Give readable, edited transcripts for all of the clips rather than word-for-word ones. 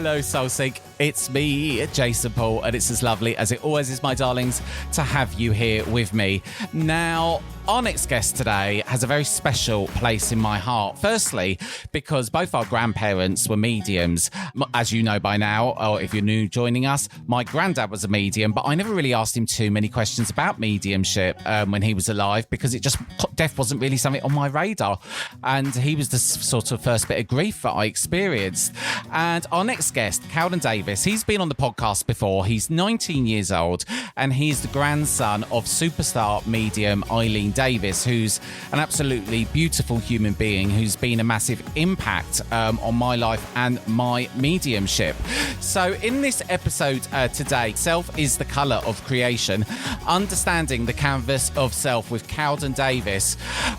Hello, Soulseek. It's me, Jason Paul, and it's as lovely as it always is, my darlings, to have you here with me. Now, our next guest today has a very special place in my heart. Firstly, because both our grandparents were mediums. As you know by now, or if you're new joining us, my granddad was a medium, but I never really asked him too many questions about mediumship when he was alive, because death wasn't really something on my radar. And he was the sort of first bit of grief that I experienced. And our next guest, Kalden Davies, he's been on the podcast before. He's 19 years old, and he's the grandson of superstar medium Eileen Davies, who's an absolutely beautiful human being who's been a massive impact on my life and my mediumship. So in this episode today, Self is the Colour of Creation, Understanding the Canvas of Self with Kalden Davies,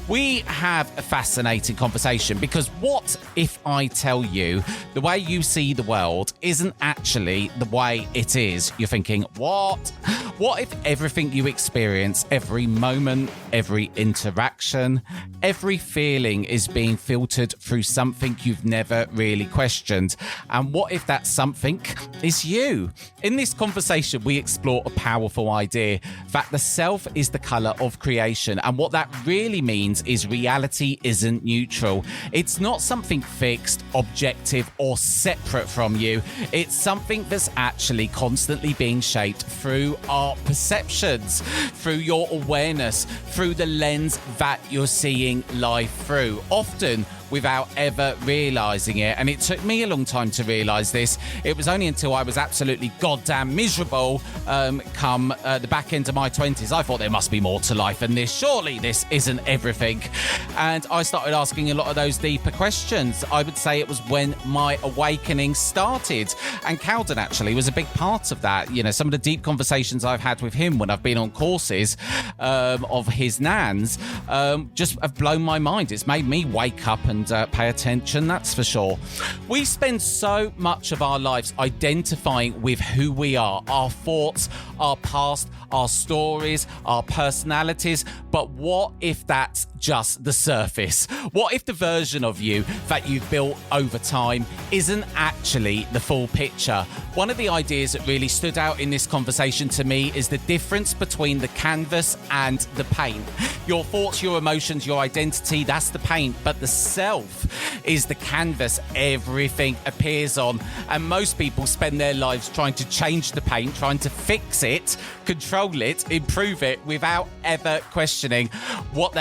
we have a fascinating conversation, because what if I tell you the way you see the world isn't actually the way it is? You're thinking, what? What if everything you experience, every moment, every interaction, every feeling is being filtered through something you've never really questioned? And what if that something is you? In this conversation, we explore a powerful idea that the self is the colour of creation. And what that really means is reality isn't neutral. It's not something fixed, objective, or separate from you. It's something that's actually constantly being shaped through our perceptions, through your awareness, through the lens that you're seeing life through, often without ever realising it. And it took me a long time to realise this. It was only until I was absolutely goddamn miserable come the back end of my 20s. I thought there must be more to life than this. Surely this isn't everything. And I started asking a lot of those deeper questions. I would say it was when my awakening started. And Kalden actually was a big part of that. You know, some of the deep conversations I've had with him when I've been on courses of his nans just have blown my mind. It's made me wake up and pay attention, that's for sure. We spend so much of our lives identifying with who we are, our thoughts, our past, our stories, our personalities. But what if that's just the surface? What if the version of you that you've built over time isn't actually the full picture? One of the ideas that really stood out in this conversation to me is the difference between the canvas and the paint. Your thoughts, your emotions, your identity, that's the paint, but the self is the canvas everything appears on. And most people spend their lives trying to change the paint, trying to fix it, control it, improve it, without ever questioning what's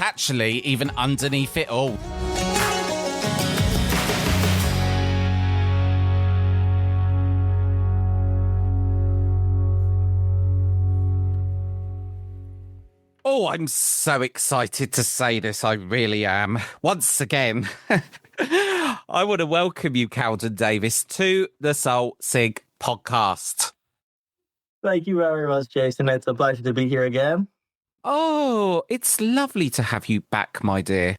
actually even underneath it all. Oh, I'm so excited to say this. I really am. Once again, I want to welcome you, Kalden Davies, to the Soulseek podcast. Thank you very much, Jason. It's a pleasure to be here again. Oh, it's lovely to have you back, my dear.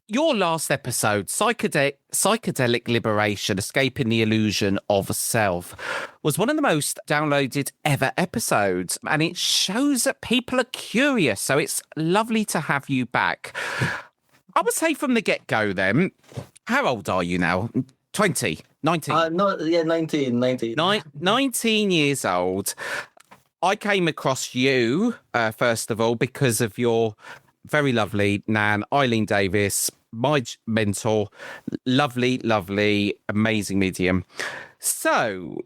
Your last episode, Psychedelic Liberation, Escaping the Illusion of Self, was one of the most downloaded ever episodes, and it shows that people are curious, so it's lovely to have you back. I would say from the get-go then, how old are you now? 20? 19? 19. 19 years old. I came across you, first of all, because of your very lovely nan, Eileen Davies, my mentor, lovely, amazing medium. So,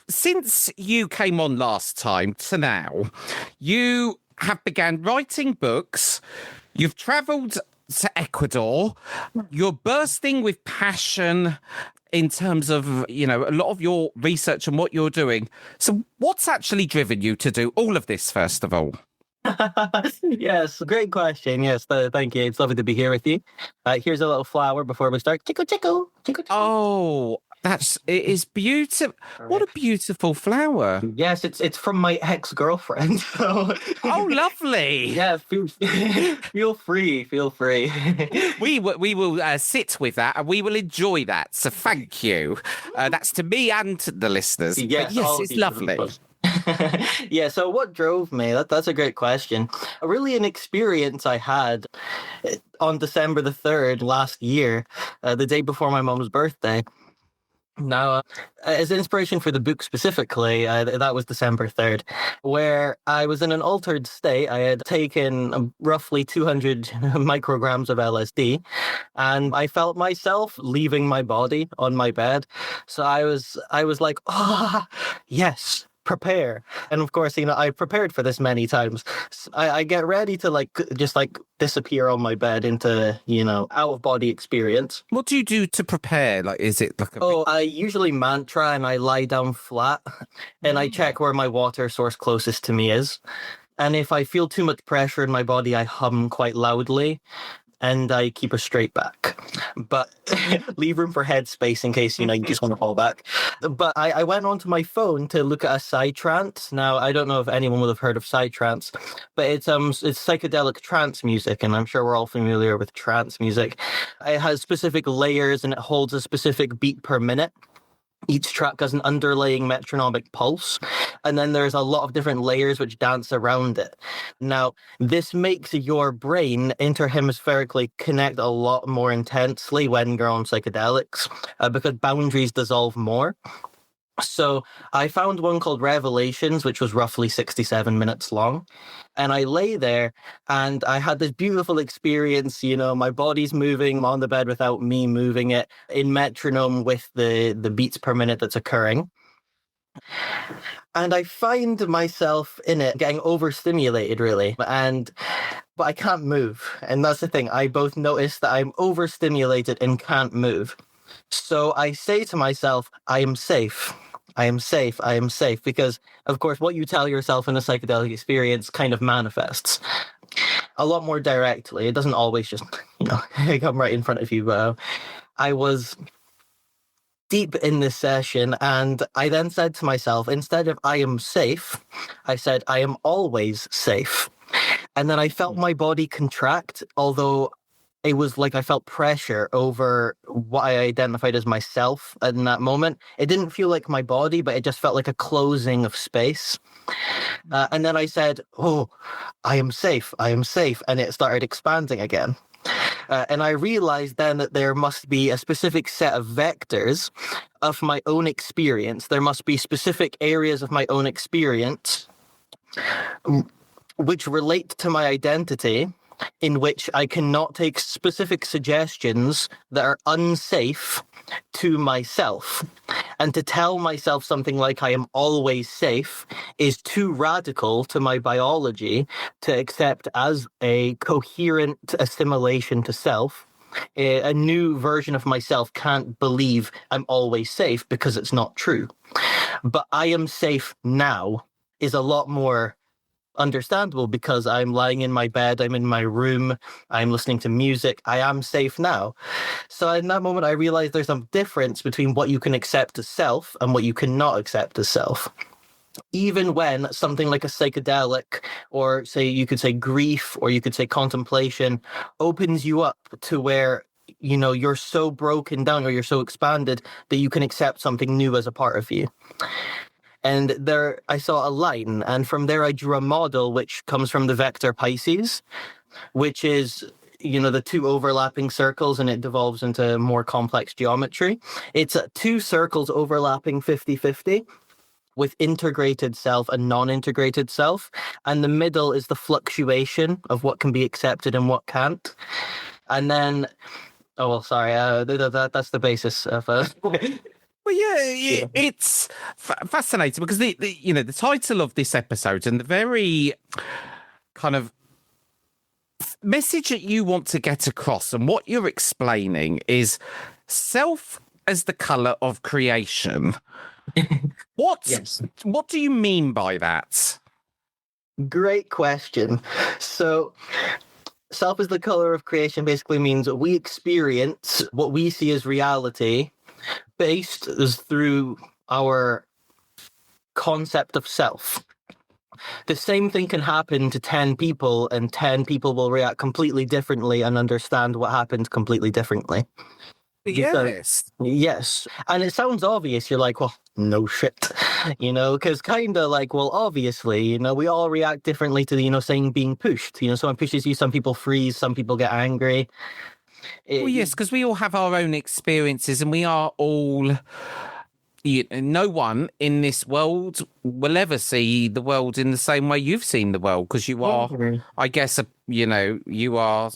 since you came on last time to now, you have began writing books, you've travelled to Ecuador, you're bursting with passion in terms of, you know, a lot of your research and what you're doing. So what's actually driven you to do all of this, first of all? Yes, great question. Yes, thank you. It's lovely to be here with you. Here's a little flower before we start. Chico, chico, chico, chico. Oh, it is beautiful. What a beautiful flower. Yes, it's from my ex-girlfriend. So. Oh, lovely. Yeah, feel free. We will sit with that and we will enjoy that. So thank you. That's to me and to the listeners. Yes, it's lovely. Yeah, so what drove me? That's a great question. Really, an experience I had on December the 3rd last year, the day before my mom's birthday. Now, as inspiration for the book specifically, that was December 3rd, where I was in an altered state. I had taken roughly 200 micrograms of LSD, and I felt myself leaving my body on my bed. So I was like, oh, yes. Prepare. And of course, I prepared for this many times. I get ready to just disappear on my bed into, out of body experience. What do you do to prepare? Like, is it like a... Oh, I usually mantra and I lie down flat and I check where my water source closest to me is. And if I feel too much pressure in my body, I hum quite loudly and I keep a straight back. But leave room for headspace in case, you just want to fall back. But I went onto my phone to look at a psytrance. Now, I don't know if anyone would have heard of psytrance, but it's psychedelic trance music, and I'm sure we're all familiar with trance music. It has specific layers and it holds a specific beat per minute. Each track has an underlying metronomic pulse, and then there's a lot of different layers which dance around it. Now, this makes your brain interhemispherically connect a lot more intensely when you're on psychedelics, because boundaries dissolve more. So I found one called Revelations, which was roughly 67 minutes long. And I lay there and I had this beautiful experience. My body's moving on the bed without me moving it in metronome with the beats per minute that's occurring. And I find myself in it getting overstimulated, really. But I can't move. And that's the thing. I both notice that I'm overstimulated and can't move. So I say to myself, I am safe. I am safe. I am safe. Because, of course, what you tell yourself in a psychedelic experience kind of manifests a lot more directly. It doesn't always just, come right in front of you. But I was deep in this session, and I then said to myself, instead of I am safe, I said, I am always safe. And then I felt my body contract, although it was like I felt pressure over what I identified as myself in that moment. It didn't feel like my body, but it just felt like a closing of space. And then I said, oh, I am safe. I am safe. And it started expanding again. And I realized then that there must be a specific set of vectors of my own experience. There must be specific areas of my own experience which relate to my identity, in which I cannot take specific suggestions that are unsafe to myself. And to tell myself something like I am always safe is too radical to my biology to accept as a coherent assimilation to self. A new version of myself can't believe I'm always safe because it's not true. But I am safe now is a lot more understandable because I'm lying in my bed, I'm in my room, I'm listening to music, I am safe now. So in that moment, I realized there's a difference between what you can accept as self and what you cannot accept as self. Even when something like a psychedelic, or you could say grief, or you could say contemplation, opens you up to where you're so broken down or you're so expanded that you can accept something new as a part of you. And there I saw a line, and from there I drew a model which comes from the vector Pisces, which is, the two overlapping circles, and it devolves into more complex geometry. It's two circles overlapping 50-50 with integrated self and non-integrated self. And the middle is the fluctuation of what can be accepted and what can't. And then, that's the basis of... Well, yeah, it's fascinating because the title of this episode and the very kind of message that you want to get across and what you're explaining is self as the color of creation. What do you mean by that? Great question. So self as the color of creation basically means that we experience what we see as reality based is through our concept of self. The same thing can happen to 10 people, and 10 people will react completely differently and understand what happened completely differently. Yes. Yes. And it sounds obvious. You're like, well, no shit. Because kind of like, well, obviously, we all react differently to, saying being pushed. Someone pushes you, some people freeze, some people get angry. Well, yes, because we all have our own experiences, and we are all. No one in this world will ever see the world in the same way you've seen the world, because you are, I guess, you are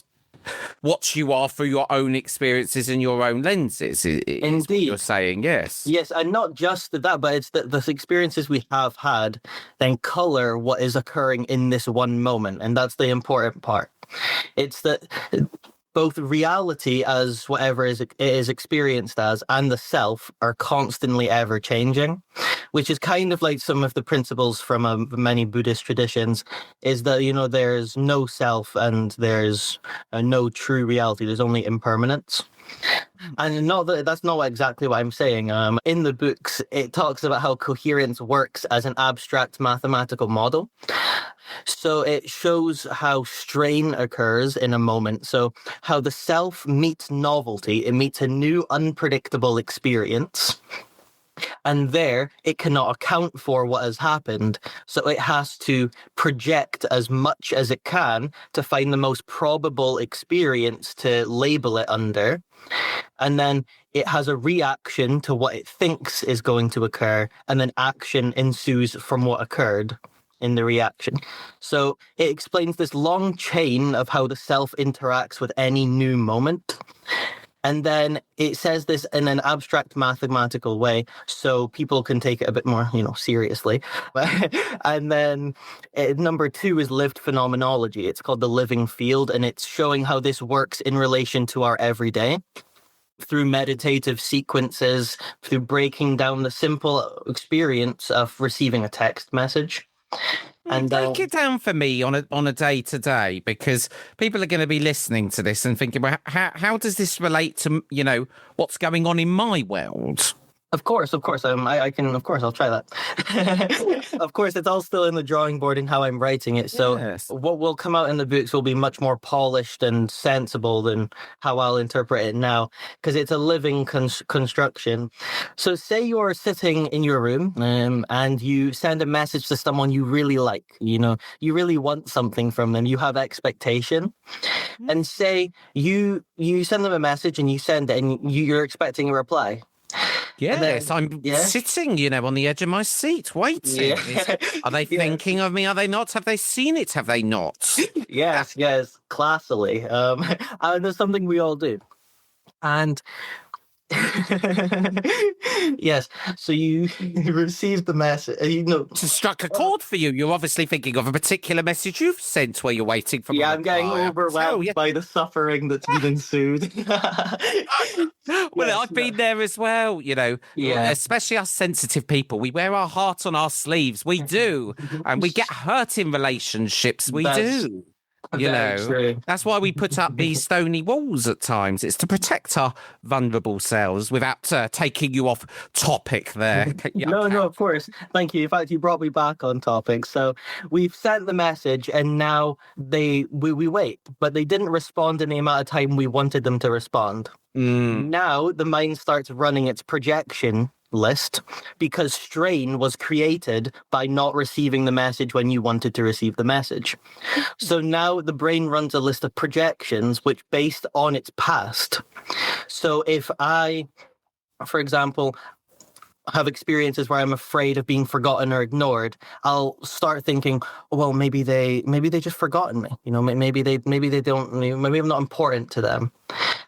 what you are through your own experiences and your own lenses. Is what you're saying, yes. Yes, and not just that, but it's that the experiences we have had then color what is occurring in this one moment, and that's the important part. It's that both reality as whatever it is experienced as and the self are constantly ever changing, which is kind of like some of the principles from many Buddhist traditions, is that, there's no self and there's no true reality. There's only impermanence. And that's not exactly what I'm saying. In the books, it talks about how coherence works as an abstract mathematical model. So it shows how strain occurs in a moment. So how the self meets novelty, it meets a new unpredictable experience. And there, it cannot account for what has happened. So it has to project as much as it can to find the most probable experience to label it under. And then it has a reaction to what it thinks is going to occur. And then action ensues from what occurred in the reaction. So it explains this long chain of how the self interacts with any new moment. And then it says this in an abstract mathematical way, so people can take it a bit more, seriously. And then number 2 is lived phenomenology. It's called the living field, and it's showing how this works in relation to our everyday through meditative sequences, through breaking down the simple experience of receiving a text message. And break it down for me on a day to day, because people are going to be listening to this and thinking, well, how does this relate to what's going on in my world? Of course. I can. Of course, I'll try that. Of course, it's all still in the drawing board and how I'm writing it. So yes. What will come out in the books will be much more polished and sensible than how I'll interpret it now, because it's a living construction. So say you're sitting in your room and you send a message to someone you really like. You really want something from them. You have expectation. And say you send them a message and you send it and you're expecting a reply. Yes, I'm sitting, on the edge of my seat, waiting. Yeah. Are they thinking of me? Are they not? Have they seen it? Have they not? Yes, classily. And there's something we all do. And yes, so you received the message. It struck a chord for you. You're obviously thinking of a particular message you've sent where you're waiting for. Yeah, I'm getting overwhelmed by the suffering that's ensued. Well, I've been there as well, especially us sensitive people. We wear our heart on our sleeves. We do. And we get hurt in relationships. We do. That's why we put up these stony walls at times. It's to protect our vulnerable selves without taking you off topic there. No, of course. Thank you. In fact, you brought me back on topic. So we've sent the message and now we wait, but they didn't respond in the amount of time we wanted them to respond. Now the mind starts running its projection list because strain was created by not receiving the message when you wanted to receive the message. So now the brain runs a list of projections which based on its past. So if I, for example, have experiences where I'm afraid of being forgotten or ignored, I'll start thinking, well, maybe they just forgotten me. Maybe they don't. Maybe I'm not important to them.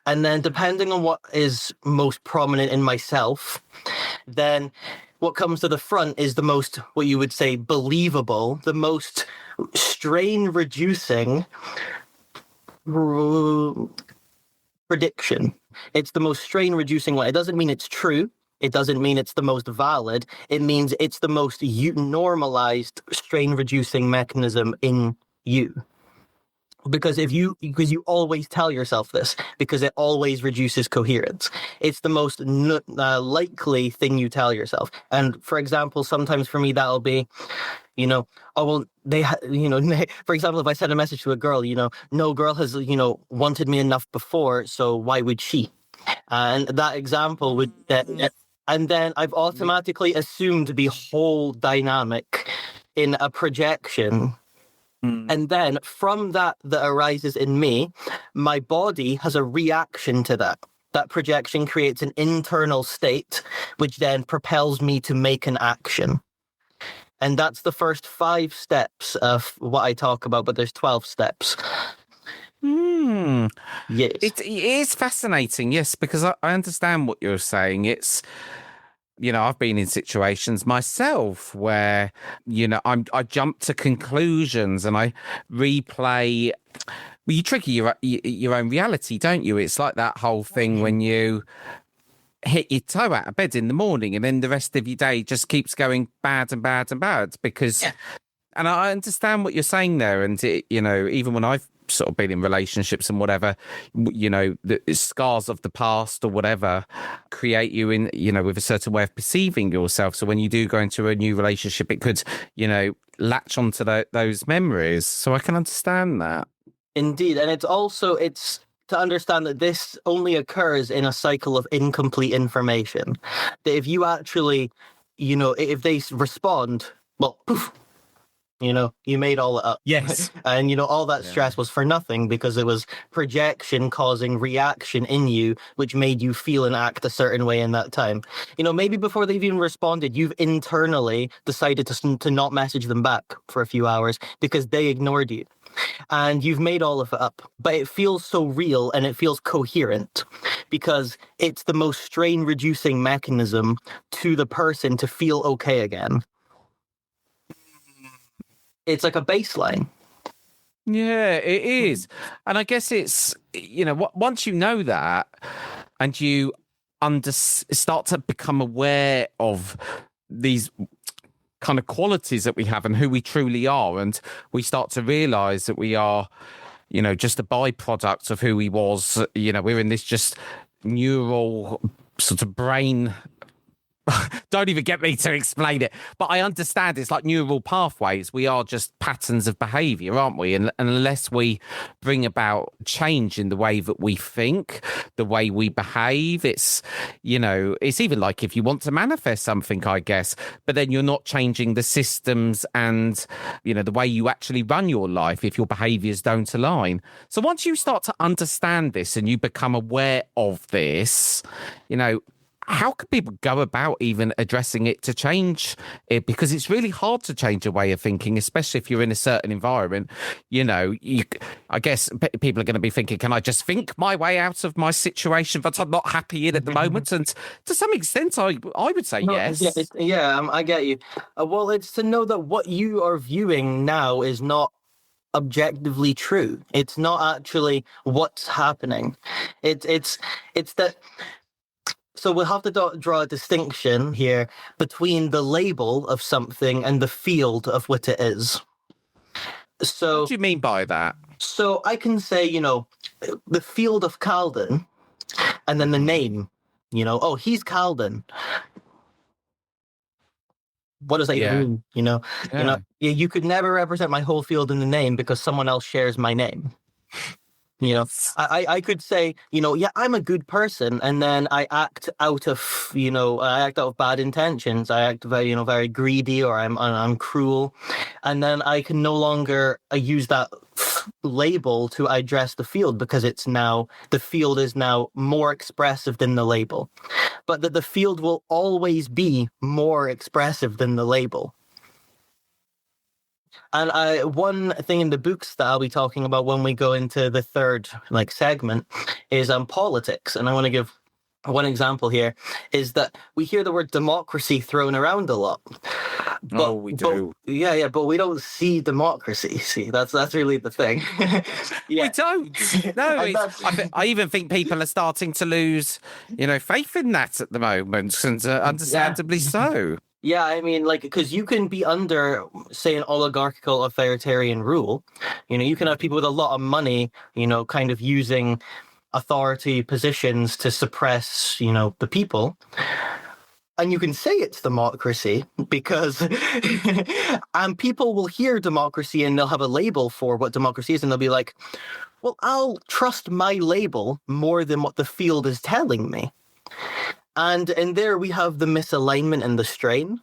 And then depending on what is most prominent in myself, then what comes to the front is the most, what you would say, believable, the most strain-reducing prediction. It's the most strain-reducing one. It doesn't mean it's true. It doesn't mean it's the most valid. It means it's the most normalized strain-reducing mechanism in you. Because you always tell yourself this, because it always reduces coherence. It's the most likely thing you tell yourself. And for example, sometimes for me that'll be, for example, if I send a message to a girl, no girl has, wanted me enough before, so why would she? And that example would And then I've automatically assumed the whole dynamic in a projection. And then from that arises in me, my body has a reaction to that. That projection creates an internal state, which then propels me to make an action. And that's the first 5 steps of what I talk about, but there's 12 steps. Yes. It is fascinating, yes, because I understand what you're saying. It's, I've been in situations myself where, I jump to conclusions and I replay. Well, you trigger your own reality, don't you? It's like that whole thing when you hit your toe out of bed in the morning and then the rest of your day just keeps going bad and bad and bad because... Yeah. And I understand what you're saying there. And, even when I've sort of been in relationships and whatever, the scars of the past or whatever create you in, with a certain way of perceiving yourself. So when you do go into a new relationship, it could, latch onto those memories. So I can understand that. Indeed. And it's to understand that this only occurs in a cycle of incomplete information. That if you actually, if they respond, well, poof, you made all it up. Yes. And, all that stress was for nothing because it was projection causing reaction in you, which made you feel and act a certain way in that time. Maybe before they've even responded, you've internally decided to not message them back for a few hours because they ignored you. And you've made all of it up. But it feels so real and it feels coherent because it's the most strain-reducing mechanism to the person to feel okay again. It's like a baseline. Yeah, it is. And I guess it's, once you know that and you start to become aware of these kind of qualities that we have and who we truly are, and we start to realize that we are, just a byproduct of who we was, we're in this just neural sort of brain. Don't even get me to explain it, but I understand it's like neural pathways. We are just patterns of behavior, aren't we? And unless we bring about change in the way that we think, the way we behave, it's even like if you want to manifest something, I guess, but then you're not changing the systems and, the way you actually run your life if your behaviors don't align. So once you start to understand this and you become aware of this, how can people go about even addressing it to change it? Because it's really hard to change a way of thinking, especially if you're in a certain environment. I guess people are going to be thinking, can I just think my way out of my situation that I'm not happy in at the moment? And to some extent, I would say yes. I get you. Well, it's to know that what you are viewing now is not objectively true. It's not actually what's happening. It's that... So we'll have to draw a distinction here between the label of something and the field of what it is. So, what do you mean by that? So I can say, the field of Kalden, and then the name, he's Kalden. What does that mean? You could never represent my whole field in the name because someone else shares my name. I could say, I'm a good person, and then I act out of, bad intentions. I act very, very greedy, or I'm cruel, and then I can no longer use that label to address the field because the field is now more expressive than the label, but that the field will always be more expressive than the label. And one thing in the books that I'll be talking about when we go into the third segment is politics. And I want to give one example here is that we hear the word democracy thrown around a lot. But, we do. But we don't see democracy. See, that's really the thing. We don't. No, I even think people are starting to lose, faith in that at the moment, and understandably so. Yeah, I mean, because you can be under, say, an oligarchical authoritarian rule. You can have people with a lot of money, kind of using authority positions to suppress, the people. And you can say it's democracy because and people will hear democracy and they'll have a label for what democracy is. And they'll be like, well, I'll trust my label more than what the field is telling me. And in there we have the misalignment and the strain,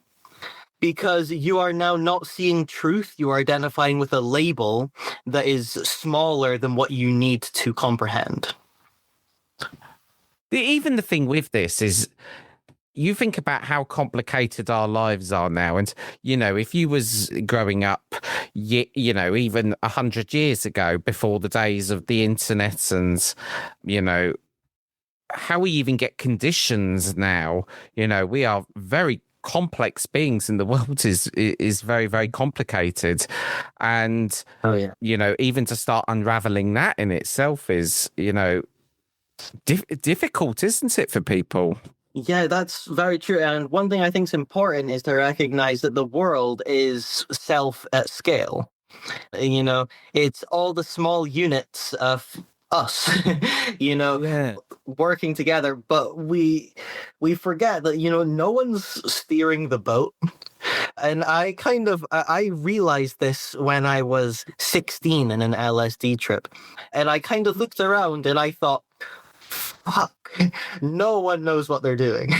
because you are now not seeing truth, you are identifying with a label that is smaller than what you need to comprehend. Even the thing with this is, you think about how complicated our lives are now. And, if you was growing up, even 100 years ago, before the days of the internet and, how we even get conditions now, we are very complex beings, and the world is very, very complicated. And, even to start unraveling that in itself is, difficult, isn't it, for people? Yeah, that's very true. And one thing I think is important is to recognize that the world is self at scale. It's all the small units of us, working together. But we forget that, no one's steering the boat. And I realized this when I was 16 in an LSD trip. And I kind of looked around and I thought, fuck, no one knows what they're doing.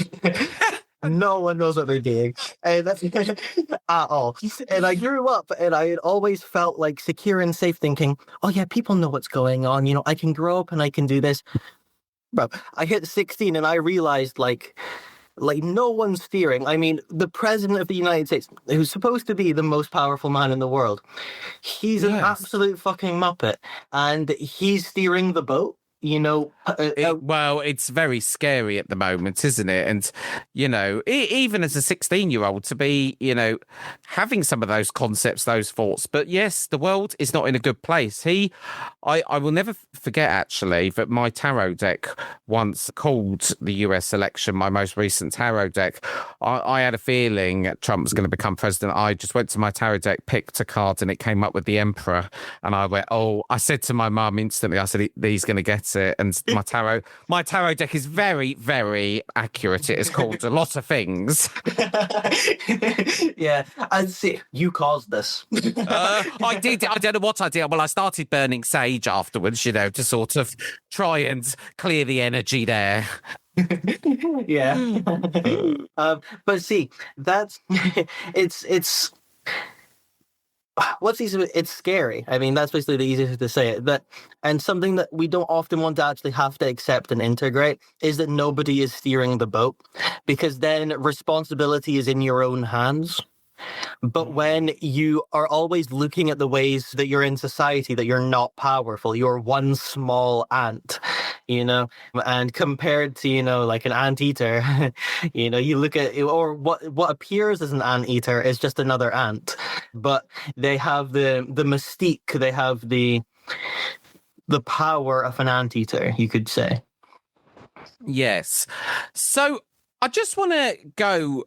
No one knows what they're doing. And that's at all. And I grew up and I had always felt like secure and safe, thinking, oh yeah, people know what's going on. I can grow up and I can do this. Bro, I hit 16 and I realized like no one's steering. I mean, the president of the United States, who's supposed to be the most powerful man in the world, he's an absolute fucking muppet, and he's steering the boat. Well, it's very scary at the moment, isn't it? And, even as a 16-year-old to be, having some of those concepts, those thoughts. But yes, the world is not in a good place. I will never forget, actually, that my tarot deck once called the US election, my most recent tarot deck. I had a feeling Trump was going to become president. I just went to my tarot deck, picked a card, and it came up with the Emperor. And I went, I said to my mum instantly, I said, he's going to get it. And my tarot deck is very, very accurate. It has called a lot of things. Yeah, I'd say you caused this. I did. I don't know what I did. Well, I started burning sage afterwards, to sort of try and clear the energy there. Yeah. But see, that's it's it's scary. I mean, that's basically the easiest to say it. And something that we don't often want to actually have to accept and integrate is that nobody is steering the boat, because then responsibility is in your own hands. But when you are always looking at the ways that you're in society, that you're not powerful, you're one small ant, and compared to, like an anteater, you look at, or what appears as an anteater is just another ant, but they have the mystique, they have the power of an anteater, you could say. Yes. So I just want to go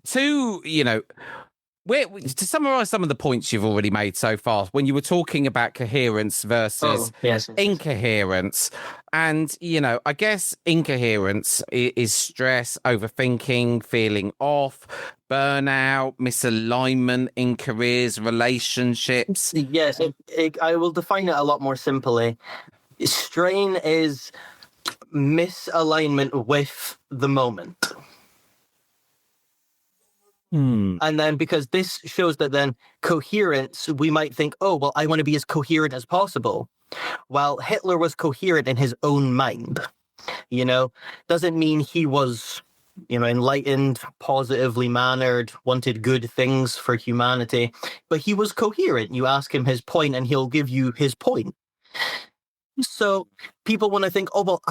to, to summarise some of the points you've already made so far, when you were talking about coherence versus incoherence. And, I guess incoherence is stress, overthinking, feeling off, burnout, misalignment in careers, relationships. Yes, I will define it a lot more simply. Strain is misalignment with the moment. And then, because this shows that then coherence, we might think, oh, well, I want to be as coherent as possible. Well, Hitler was coherent in his own mind, doesn't mean he was, enlightened, positively mannered, wanted good things for humanity, but he was coherent. You ask him his point and he'll give you his point. So people want to think, oh, well,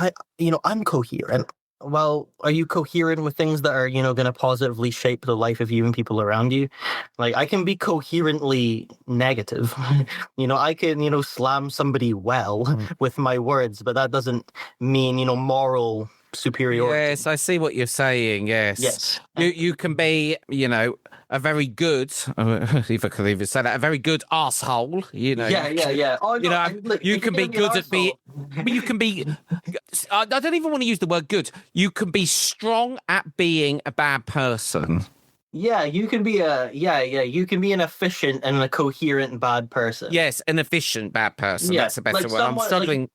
I'm coherent. Well, are you coherent with things that are, going to positively shape the life of you and people around you? Like, I can be coherently negative. I can, slam somebody with my words, but that doesn't mean, moral superiority. Yes, I see what you're saying. Yes. You can be, a very good, if I could even say that, a very good asshole. Yeah. Oh, no, you can be good at being. You can be. I don't even want to use the word good. You can be strong at being a bad person. Yeah, you can be you can be an efficient and a coherent bad person. Yes, an efficient bad person. Yeah, that's a better word. I'm struggling.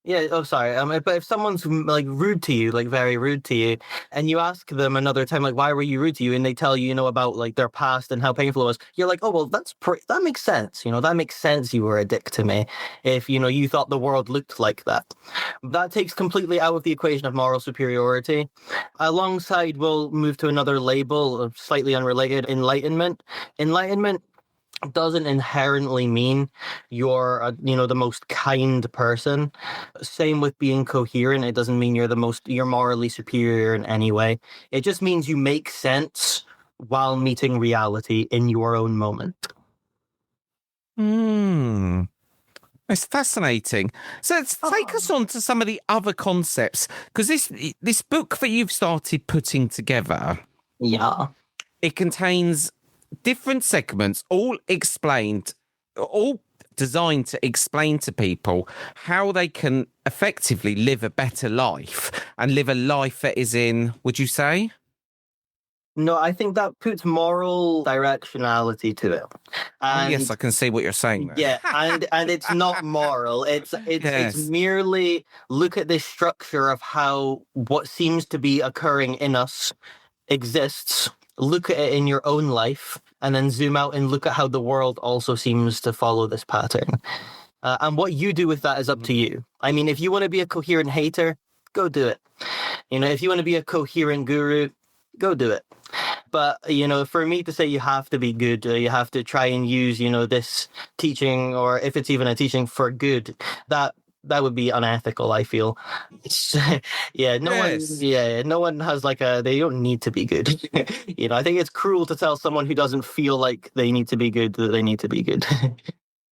Yeah. Oh, sorry. But if someone's like rude to you, like very rude to you, and you ask them another time, like, why were you rude to you? And they tell you, about like their past and how painful it was. You're like, oh, well, that makes sense. That makes sense. You were a dick to me if, you thought the world looked like that. That takes completely out of the equation of moral superiority. Alongside, we'll move to another label, slightly unrelated, enlightenment. Enlightenment doesn't inherently mean you're the most kind person. Same with being coherent. It doesn't mean you're morally superior in any way. It just means you make sense while meeting reality in your own moment. Hmm. It's fascinating. So let's take us on to some of the other concepts, because this book that you've started putting together, Yeah. it contains different segments, all designed to explain to people how they can effectively live a better life and live a life that is would you say? No, I think that puts moral directionality to it. Oh, yes, And I can see what you're saying there. yeah, and it's not moral. It's Yes. merely look at this structure of how what seems to be occurring in us exists. Look at it in your own life, and then zoom out and look at how the world also seems to follow this pattern. And what you do with that is up to you. I mean, if you want to be a coherent hater, go do it. If you want to be a coherent guru, go do it. But, for me to say you have to be good, you have to try and use, this teaching, or if it's even a teaching for good, that would be unethical, I feel. Yeah, Yes. no one has they don't need to be good. I think it's cruel to tell someone who doesn't feel like they need to be good that they need to be good.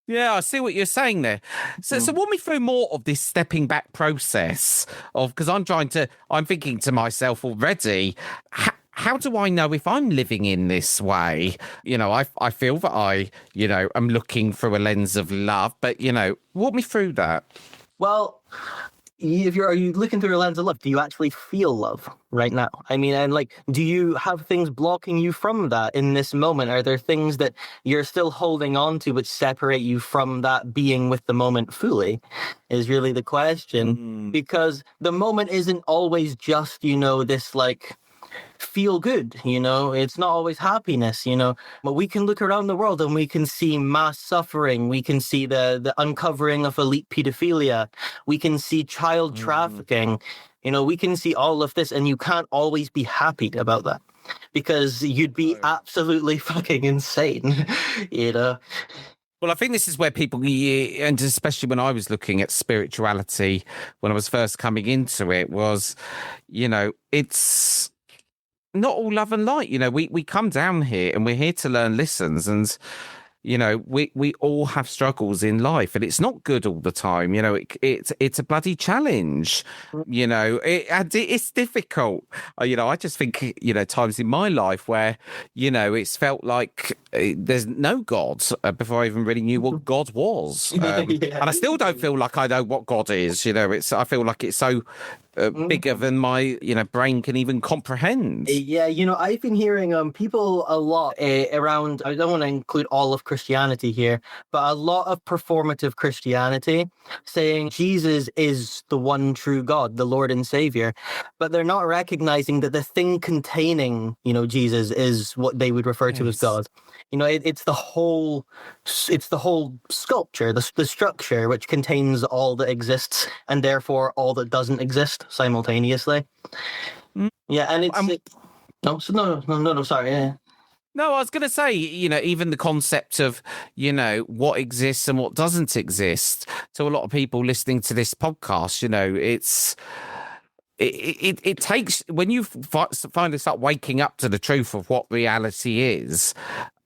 Yeah, I see what you're saying there. So walk me through more of this stepping back process because I'm thinking to myself already, how do I know if I'm living in this way? I feel that I'm looking through a lens of love, but, walk me through that. Well, are you looking through a lens of love? Do you actually feel love right now? I mean, and do you have things blocking you from that in this moment? Are there things that you're still holding on to which separate you from that being with the moment fully? Is really the question. Because the moment isn't always just, this feel good, it's not always happiness, but we can look around the world and we can see mass suffering, we can see the uncovering of elite pedophilia, we can see child trafficking, we can see all of this, and you can't always be happy about that because you'd be absolutely fucking insane. Well, I think this is where people, and especially when I was looking at spirituality, when I was first coming into it, was, it's not all love and light. We come down here and we're here to learn lessons, and we all have struggles in life, and it's not good all the time. It's a bloody challenge. And it's difficult. I just think times in my life where it's felt like there's no God before I even really knew what God was, Yeah. and I still don't feel like I know what God is. I feel like it's so bigger than my brain can even comprehend. Yeah, I've been hearing people a lot around. I don't want to include all of Christianity here, but a lot of performative Christianity saying Jesus is the one true God, the Lord and Savior, but they're not recognizing that the thing containing Jesus is what they would refer to as God. It's the whole sculpture, the structure which contains all that exists and therefore all that doesn't exist simultaneously. Yeah, and no, sorry. Yeah. No, I was going to say, even the concept of, what exists and what doesn't exist. To a lot of people listening to this podcast, it takes, when you finally start waking up to the truth of what reality is,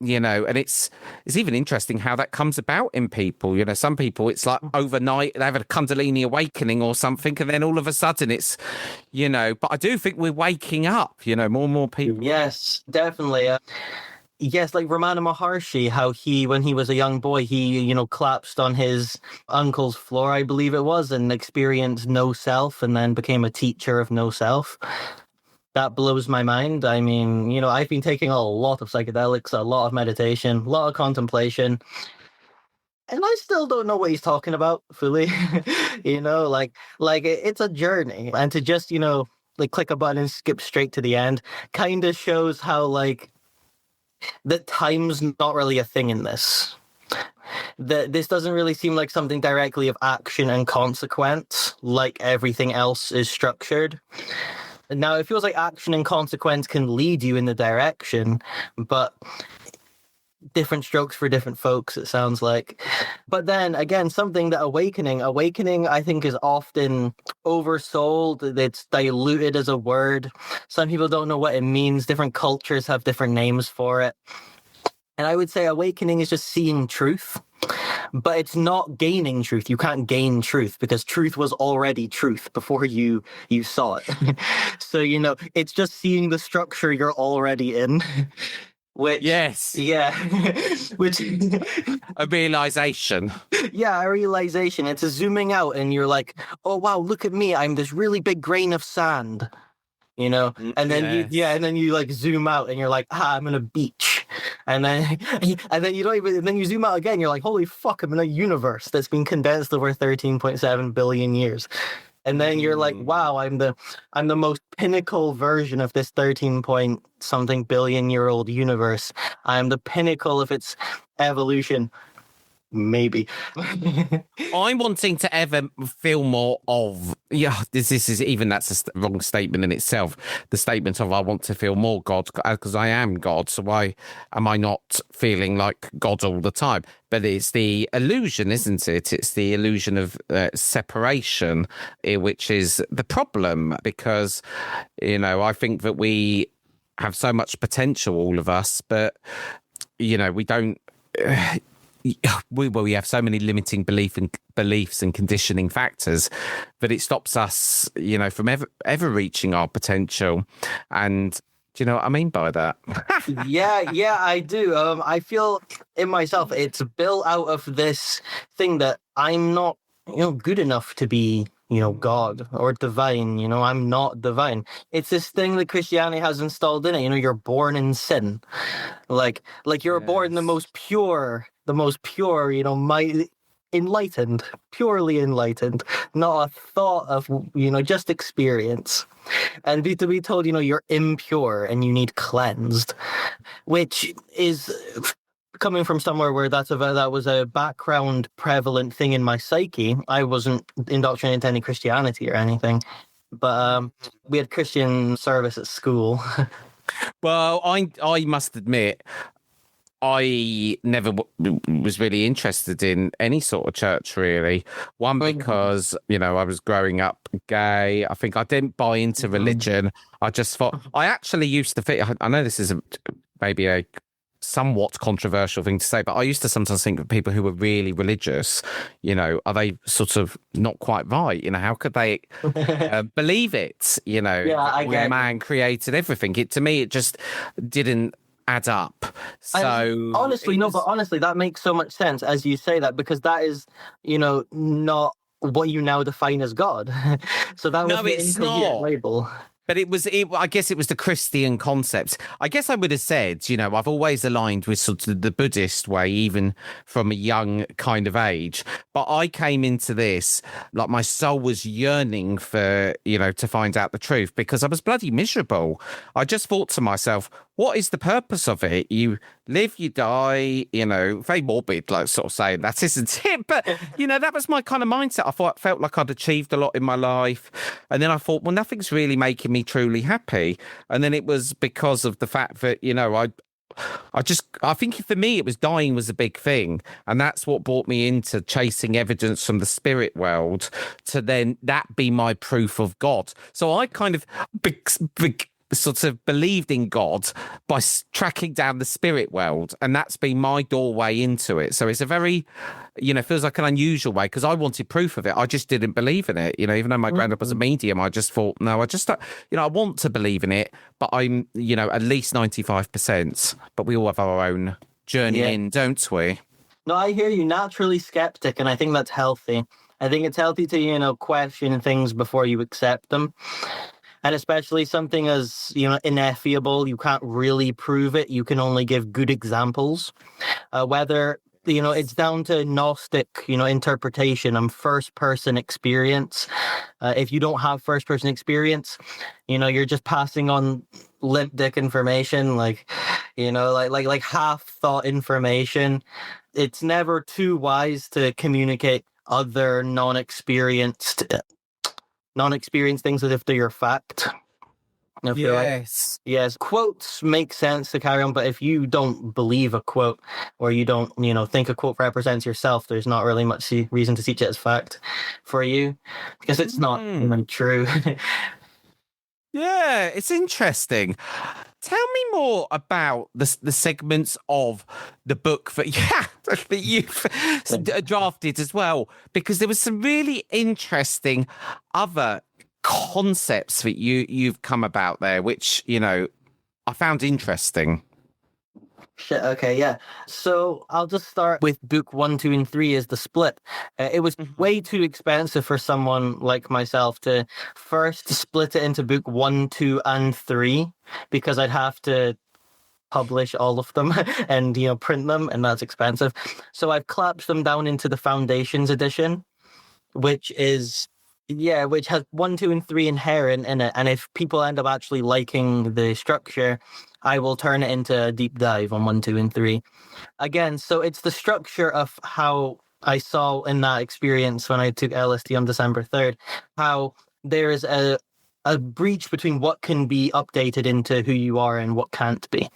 and it's even interesting how that comes about in people. Some people, it's like overnight they have a Kundalini awakening or something, and then all of a sudden it's, but I do think we're waking up, more and more people. Yes, definitely. Yes, like Ramana Maharshi, how when he was a young boy, he, collapsed on his uncle's floor, I believe it was, and experienced no self, and then became a teacher of no self. That blows my mind. I mean, I've been taking a lot of psychedelics, a lot of meditation, a lot of contemplation. and I still don't know what he's talking about fully. It's a journey, and to just like click a button and skip straight to the end kind of shows how like that time's not really a thing in this. That this doesn't really seem like something directly of action and consequence like everything else is structured. Now it feels like action and consequence can lead you in the direction, but different strokes for different folks, it sounds like. But then again, something that awakening I think is often oversold. It's diluted as a word. Some people don't know what it means. Different cultures have different names for it. And I would say awakening is just seeing truth, but it's not gaining truth. You can't gain truth because truth was already truth before you saw it. So it's just seeing the structure you're already in. Which, yes, yeah, which a realization. Yeah, a realization. It's a zooming out, and you're like, "Oh wow, look at me! I'm this really big grain of sand," And then and then you like zoom out, and you're like, I'm in a beach," and then you don't even, and then you zoom out again. You're like, "Holy fuck! I'm in a universe that's been condensed over 13.7 billion years." And then you're like, wow, I'm the most pinnacle version of this 13 point something billion year old universe. I'm the pinnacle of its evolution. Maybe. I'm wanting to ever feel more of, this is even, that's a wrong statement in itself. The statement of I want to feel more God, because I am God. So why am I not feeling like God all the time? But it's the illusion, isn't it? It's the illusion of separation, which is the problem, because, I think that we have so much potential, all of us, but, we don't... we have so many limiting beliefs and conditioning factors that it stops us, from ever reaching our potential. And do you know what I mean by that? Yeah, I do. I feel in myself, it's built out of this thing that I'm not, good enough to be, God or divine. I'm not divine. It's this thing that Christianity has installed in it. You're born in sin, like you're born the most pure, enlightened, purely enlightened, not a thought of, just experience. And to be told, you're impure and you need cleansed, which is coming from somewhere where that was a background prevalent thing in my psyche. I wasn't indoctrinated into any Christianity or anything, but we had Christian service at school. Well, I must admit, I never was really interested in any sort of church, really. One, because, I was growing up gay. I think I didn't buy into religion. I just thought, I actually used to think, I know this is maybe a somewhat controversial thing to say, but I used to sometimes think that people who were really religious, are they sort of not quite right? How could they believe it? Man created everything. To me, it just didn't add up. So honestly, that makes so much sense as you say that, because that is, not what you now define as God. So that was the incoherent label. But I guess it was the Christian concept. I guess I would have said, I've always aligned with sort of the Buddhist way, even from a young kind of age. But I came into this, like my soul was yearning for, to find out the truth, because I was bloody miserable. I just thought to myself, what is the purpose of it? You live, you die, very morbid, like sort of saying that isn't it. But, that was my kind of mindset. I felt like I'd achieved a lot in my life. And then I thought, well, nothing's really making me truly happy. And then it was because of the fact that, I think for me, it was dying was a big thing. And that's what brought me into chasing evidence from the spirit world to then that be my proof of God. So I kind of sort of believed in God by tracking down the spirit world, and that's been my doorway into it. So it's a very, feels like an unusual way, because I wanted proof of it. I just didn't believe in it, even though my granddad was a medium. I just thought, no, I want to believe in it, but I'm, at least 95%. But we all have our own journey in, don't we? No, I hear you. Naturally skeptic, and I think that's healthy. I think it's healthy to, question things before you accept them. And especially something as, ineffable, you can't really prove it. You can only give good examples. Whether it's down to Gnostic, interpretation and first-person experience. If you don't have first-person experience, you're just passing on limp dick information, like half-thought information. It's never too wise to communicate other non-experienced things as if they're your fact. If they're like, Yes. yes, quotes make sense to carry on, but if you don't believe a quote or you don't, think a quote represents yourself, there's not really much reason to teach it as fact for you because it's not even true. Yeah, it's interesting. Tell me more about the segments of the book that you've drafted as well, because there was some really interesting other concepts that you've come about there, which I found interesting. Shit, okay, yeah. So I'll just start with book 1, 2, and 3 as the split. It was way too expensive for someone like myself to first split it into book 1, 2, and 3 because I'd have to publish all of them and print them, and that's expensive. So I've collapsed them down into the Foundations edition, which has 1, 2, and 3 inherent in it. And if people end up actually liking the structure, I will turn it into a deep dive on 1, 2, and 3. Again, so it's the structure of how I saw in that experience when I took LSD on December 3rd, how there is a breach between what can be updated into who you are and what can't be.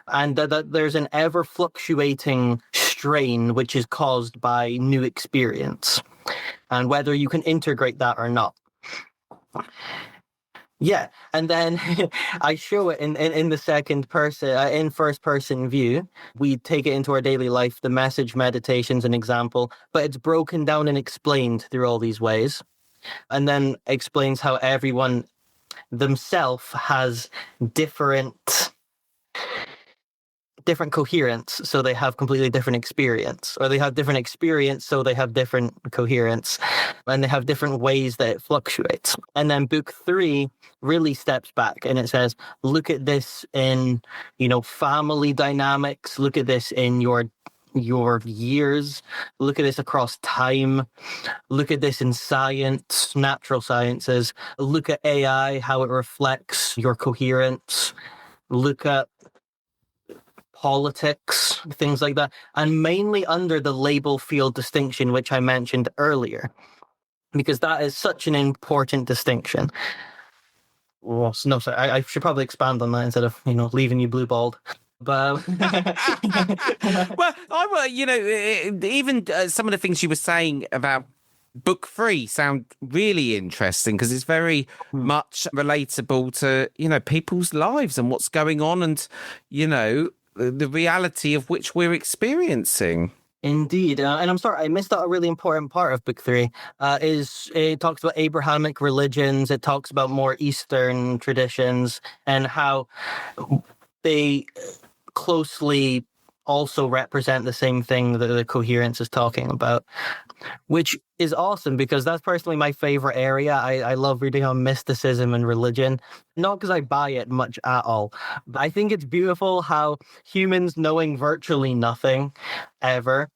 And that there's an ever fluctuating strain which is caused by new experience and whether you can integrate that or not. Yeah, and then I show it in the second person, in first person view. We take it into our daily life. The message meditation's an example, but it's broken down and explained through all these ways. And then explains how everyone themselves has different coherence, so they have completely different experience, or they have different experience, so they have different coherence, and they have different ways that it fluctuates. And then book 3 really steps back and it says, look at this in, family dynamics, look at this in your years, look at this across time, look at this in science, natural sciences, look at AI, how it reflects your coherence, look at politics, things like that, and mainly under the label field distinction, which I mentioned earlier, because that is such an important distinction. Well, no, sorry, I should probably expand on that instead of, leaving you blue balled. But well, even some of the things you were saying about book 3 sound really interesting because it's very much relatable to, people's lives and what's going on and, the reality of which we're experiencing. Indeed. And I'm sorry, I missed out a really important part of book 3. Is it talks about Abrahamic religions, it talks about more Eastern traditions and how they closely also represent the same thing that the coherence is talking about, which is awesome because that's personally my favorite area. I love reading on mysticism and religion, not because I buy it much at all, but I think it's beautiful how humans knowing virtually nothing ever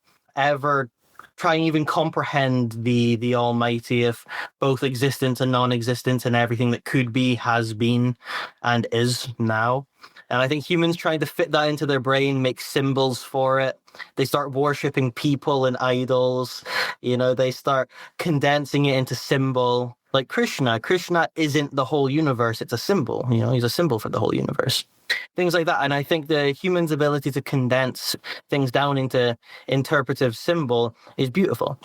try and even comprehend the almighty of both existence and non-existence and everything that could be, has been, and is now. And I think humans trying to fit that into their brain, make symbols for it. They start worshipping people and idols. They start condensing it into symbol. Like Krishna. Krishna isn't the whole universe. It's a symbol. He's a symbol for the whole universe. Things like that. And I think the human's ability to condense things down into interpretive symbol is beautiful.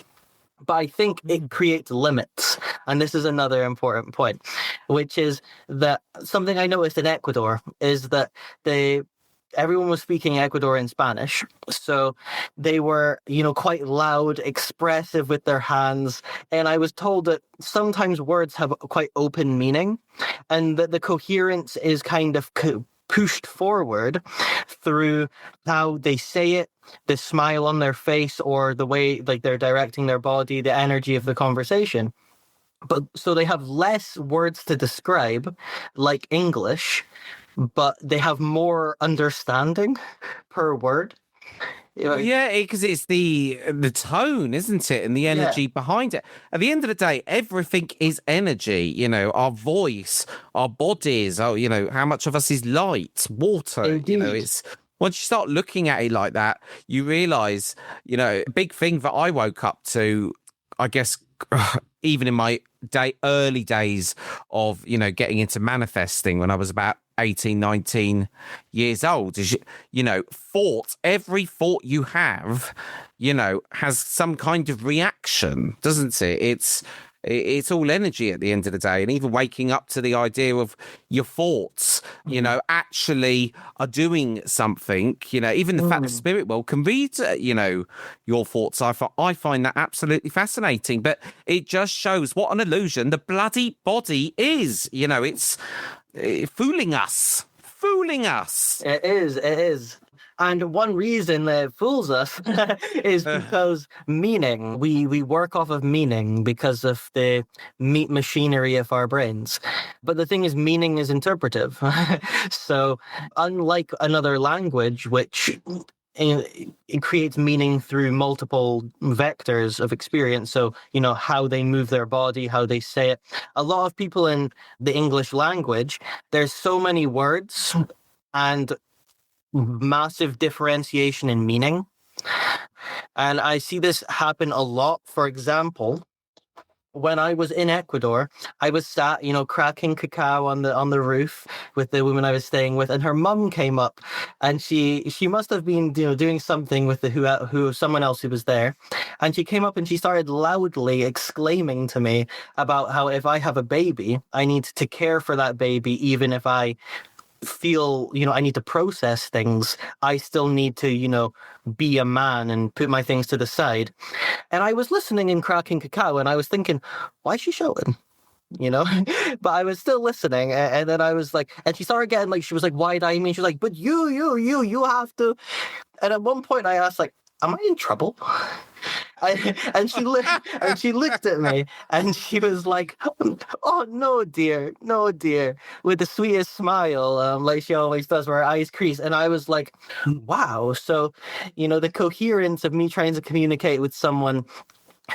But I think it creates limits. And this is another important point, which is that something I noticed in Ecuador is that everyone was speaking Ecuadorian Spanish. So they were, quite loud, expressive with their hands. And I was told that sometimes words have quite open meaning and that the coherence is kind of pushed forward through how they say it, the smile on their face, or the way they're directing their body, the energy of the conversation. But so they have less words to describe, like English, but they have more understanding per word. You know, Yeah, because it's the tone, isn't it, and the yeah, energy behind it. At the end of the day, everything is energy. Our voice, our bodies. Oh, how much of us is light, water. indeed. It's once you start looking at it like that, you realize, a big thing that I woke up to, I guess, even in my early days of getting into manifesting when I was about 18, 19 years old, is every thought you have has some kind of reaction, doesn't it? It's all energy at the end of the day. And even waking up to the idea of your thoughts, actually are doing something, even the fact that spirit world can read, your thoughts. I find that absolutely fascinating, but it just shows what an illusion the bloody body is. It's fooling us. It is. It is. And one reason that it fools us is because meaning. We work off of meaning because of the meat machinery of our brains. But the thing is, meaning is interpretive. So unlike another language, which it creates meaning through multiple vectors of experience. So, how they move their body, how they say it. A lot of people in the English language, there's so many words and massive differentiation in meaning. And I see this happen a lot. For example, when I was in Ecuador, I was sat, cracking cacao on the roof with the woman I was staying with, and her mum came up, and she must have been, doing something with who someone else who was there, and she came up and she started loudly exclaiming to me about how if I have a baby, I need to care for that baby, even if I feel I need to process things. I still need to be a man and put my things to the side. And I was listening and cracking cacao, and I was thinking, why is she shouting? But I was still listening, and then I was like, and she started getting like, she was like wide-eyeing me, and she was like, but you have to. And at one point I asked, like, am I in trouble? And she looked at me, and she was like, "Oh no, dear, no, dear," with the sweetest smile, like she always does, where her eyes crease. And I was like, "Wow!" So, the coherence of me trying to communicate with someone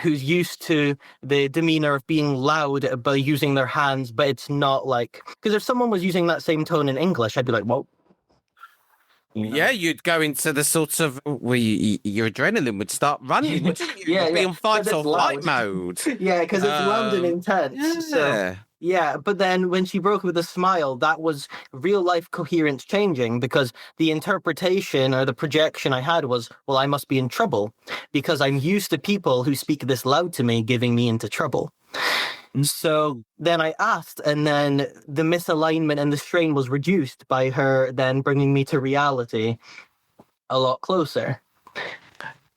who's used to the demeanor of being loud by using their hands, but it's not like, because if someone was using that same tone in English, I'd be like, "Well." Yeah, you'd go into the sort of your adrenaline would start running, wouldn't you? Yeah, You'd be yeah. on fight 'Cause or it's flight loud. mode. Yeah, because it's loud and intense. So Yeah. yeah, but then when she broke with a smile, that was real life coherence changing, because the interpretation or the projection I had was, well, I must be in trouble because I'm used to people who speak this loud to me giving me into trouble. So then I asked, and then the misalignment and the strain was reduced by her then bringing me to reality a lot closer.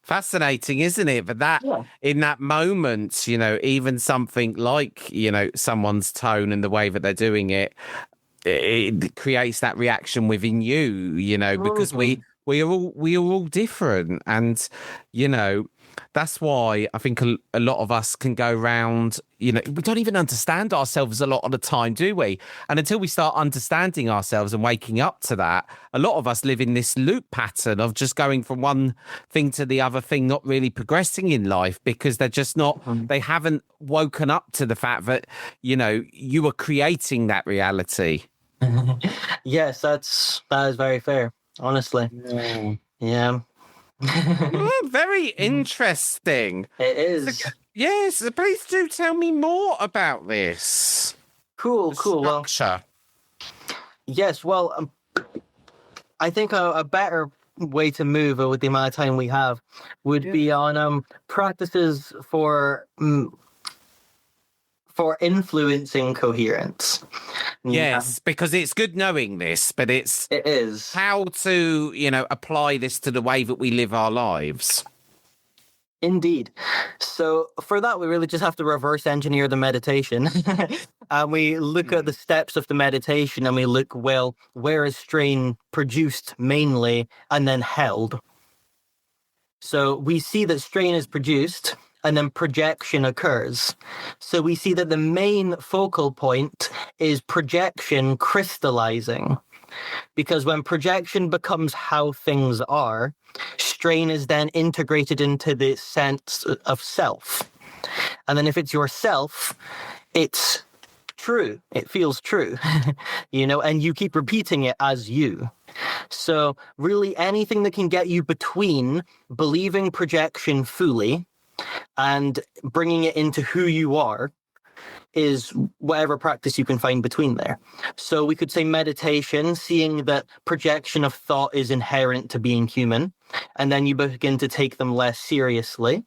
Fascinating, isn't it? But that Yeah. in that moment, even something like, someone's tone and the way that they're doing it, it creates that reaction within you, because we are all different. And, that's why I think a lot of us can go around, we don't even understand ourselves a lot of the time, do we? And until we start understanding ourselves and waking up to that, a lot of us live in this loop pattern of just going from one thing to the other thing, not really progressing in life because they're just not, they haven't woken up to the fact that, you are creating that reality. Yes, that is very fair, honestly. Yeah. Very interesting. It is. Yes, please do tell me more about this. Cool. Well, Structure. yes, well, I think a better way to move with the amount of time we have would be on practices for influencing coherence. Yes, because it's good knowing this, but It is. how to, apply this to the way that we live our lives. Indeed. So for that, we really just have to reverse engineer the meditation. And we look at the steps of the meditation, and we look, well, where is strain produced mainly and then held? So we see that strain is produced and then projection occurs. So we see that the main focal point is projection crystallizing. Because when projection becomes how things are, strain is then integrated into the sense of self. And then if it's yourself, it's true. It feels true, and you keep repeating it as you. So really anything that can get you between believing projection fully and bringing it into who you are is whatever practice you can find between there. So we could say meditation, seeing that projection of thought is inherent to being human, and then you begin to take them less seriously.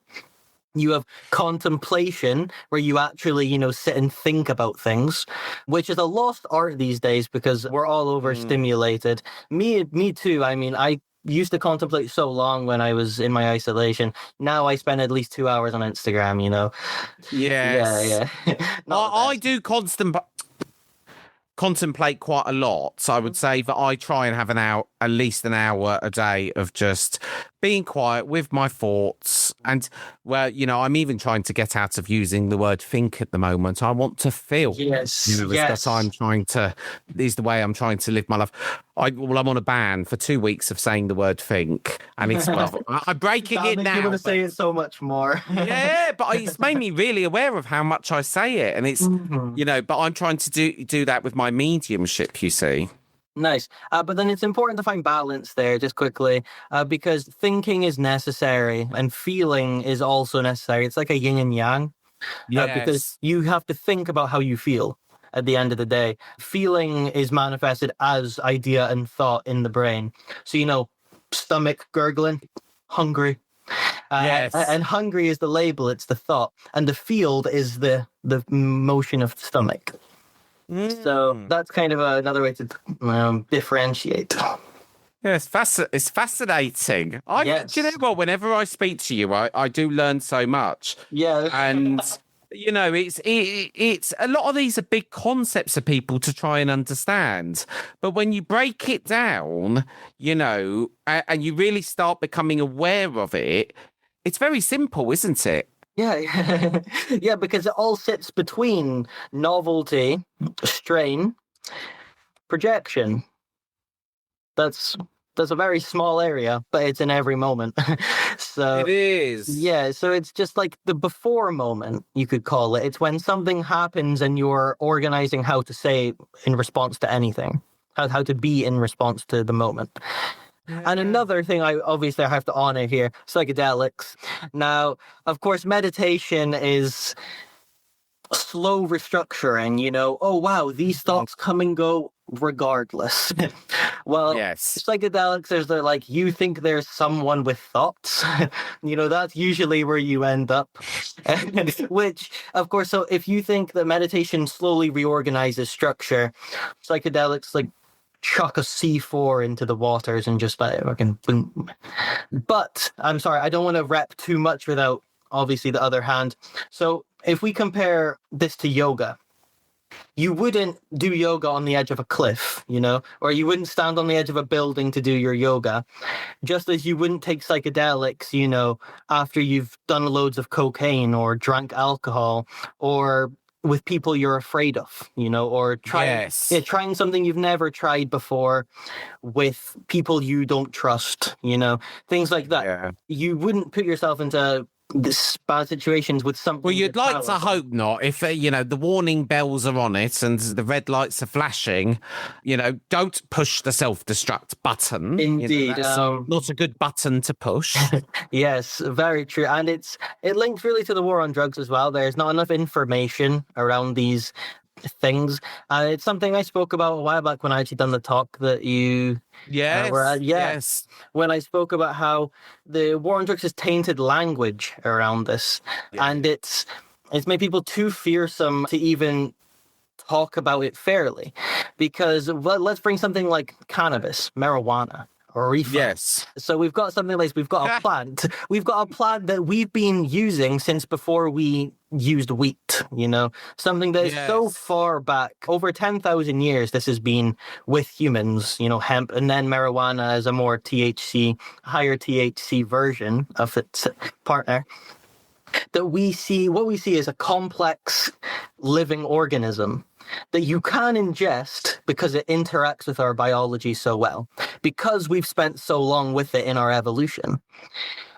You have contemplation, where you actually, sit and think about things, which is a lost art these days because we're all overstimulated. Me too. I mean, I used to contemplate so long when I was in my isolation. Now I spend at least 2 hours on Instagram, Yes. Yeah. I do contemplate quite a lot. So I would say that I try and have at least an hour a day of just being quiet with my thoughts. And, well, I'm even trying to get out of using the word think at the moment. I want to feel. Yes. That is the way I'm trying to live my life. I'm on a ban for 2 weeks of saying the word think. And it's, I'm breaking it now. You want to say it so much more. Yeah, but it's made me really aware of how much I say it. And it's, but I'm trying to do that with my mediumship, you see. Nice. But then it's important to find balance there, just quickly, because thinking is necessary and feeling is also necessary. It's like a yin and yang, because you have to think about how you feel at the end of the day. Feeling is manifested as idea and thought in the brain. So, stomach gurgling, hungry. And hungry is the label, it's the thought. And the field is the motion of the stomach. So that's kind of another way to differentiate. Yeah, it's fascinating. Do you know what? Whenever I speak to you, I do learn so much. Yeah. And, it's a lot of these are big concepts for people to try and understand. But when you break it down, and you really start becoming aware of it, it's very simple, isn't it? Yeah. Yeah, because it all sits between novelty, strain, projection. That's a very small area, but it's in every moment. So it is. Yeah, so it's just like the before moment, you could call it. It's when something happens and you're organizing how to say in response to anything, how to be in response to the moment. Yeah. And another thing I have to honor here, psychedelics. Now, of course, meditation is slow restructuring, oh, wow, these thoughts come and go regardless. Well, psychedelics, there's you think there's someone with thoughts. That's usually where you end up. Which, of course, so if you think that meditation slowly reorganizes structure, psychedelics, chuck a C4 into the waters and just fucking boom. But I'm sorry, I don't want to rep too much without obviously the other hand. So if we compare this to yoga, you wouldn't do yoga on the edge of a cliff, or you wouldn't stand on the edge of a building to do your yoga, just as you wouldn't take psychedelics, after you've done loads of cocaine or drank alcohol or with people you're afraid of, or trying something you've never tried before with people you don't trust, things like that. Yeah. You wouldn't put yourself into bad situations with something. Well, you'd like to hope not. If the warning bells are on it and the red lights are flashing, don't push the self-destruct button. Indeed, not a good button to push. Yes, very true, and it links really to the war on drugs as well. There's not enough information around these things. It's something I spoke about a while back when I actually done the talk that you were at. Yes. When I spoke about how the war on drugs has tainted language around this, and it's made people too fearsome to even talk about it fairly. Because let's bring something like cannabis, marijuana, or reefer. Yes. So we've got something like we've got a plant. We've got a plant that we've been using since before we used wheat, something that is so far back, over 10,000 years this has been with humans, hemp, and then marijuana as a more higher THC version of its partner. What we see is a complex living organism that you can ingest because it interacts with our biology so well, because we've spent so long with it in our evolution.